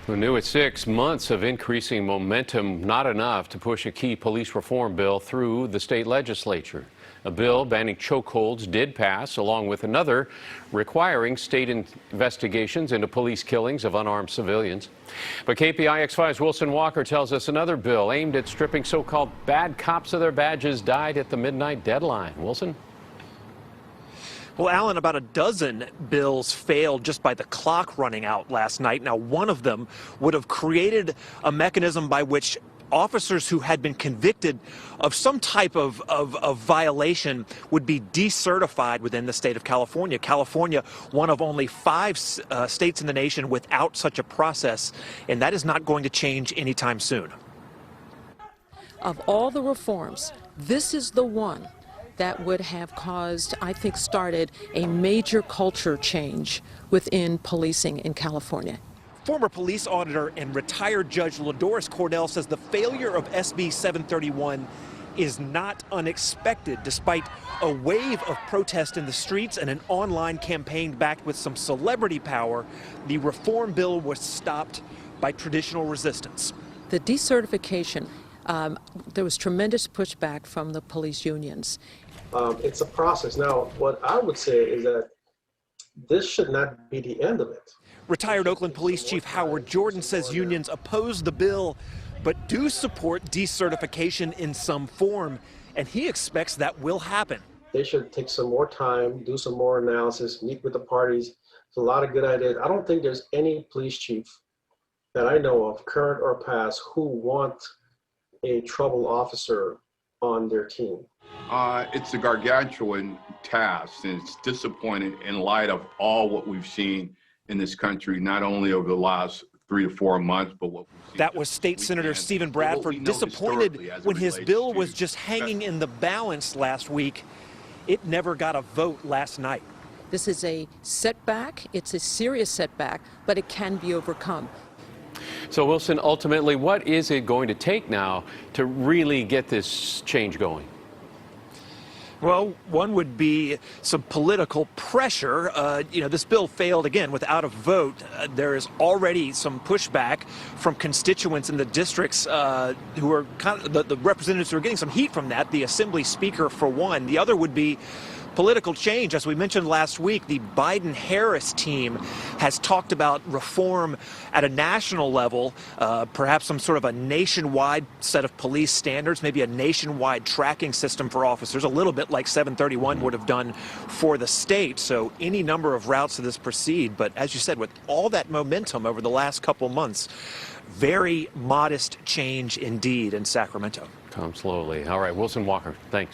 Well, new at 6 months of increasing momentum, not enough to push a key police reform bill through the state legislature. A bill banning chokeholds did pass, along with another requiring state investigations into police killings of unarmed civilians. But KPIX 5's Wilson Walker tells us another bill aimed at stripping so-called bad cops of their badges died at the midnight deadline. Wilson? Well, Alan, about a dozen bills failed just by the clock running out last night. Now, one of them would have created a mechanism by which officers who had been convicted of some type of violation would be decertified within the state of California. California, one of only 5 states in the nation without such a process, and that is not going to change anytime soon. Of all the reforms, this is the one that would have caused, I think, started a major culture change within policing in California. Former police auditor and retired Judge LaDoris Cornell says the failure of SB 731 is not unexpected. Despite a wave of protest in the streets and an online campaign backed with some celebrity power, the reform bill was stopped by traditional resistance. The decertification, there was tremendous pushback from the police unions. It's a process. Now, what I would say is that this should not be the end of it. Retired Oakland Police Chief Howard Jordan says unions oppose the bill, but do support decertification in some form, and he expects that will happen. They should take some more time, do some more analysis, meet with the parties. There's a lot of good ideas. I don't think there's any police chief that I know of, current or past, who want a troubled officer on their team. It's a gargantuan task, and it's disappointing in light of all what we've seen in this country, not only over the last 3 to 4 months, but what we've seen. That was State Senator Stephen Bradford, disappointed when his bill was just hanging in the balance last week. It never got a vote last night. This is a setback. It's a serious setback, but it can be overcome. So, Wilson, ultimately, what is it going to take now to really get this change going? Well, one would be some political pressure. This bill failed again without a vote. There is already some pushback from constituents in the districts who are kind of the representatives who are getting some heat from that. The Assembly Speaker, for one. The other would be political change. As we mentioned last week, the Biden-Harris team has talked about reform at a national level, perhaps some sort of a nationwide set of police standards, maybe a nationwide tracking system for officers, a little bit like 731 would have done for the state. So any number of routes to this proceed. But as you said, with all that momentum over the last couple months, very modest change indeed in Sacramento. Come slowly. All right, Wilson Walker, thanks.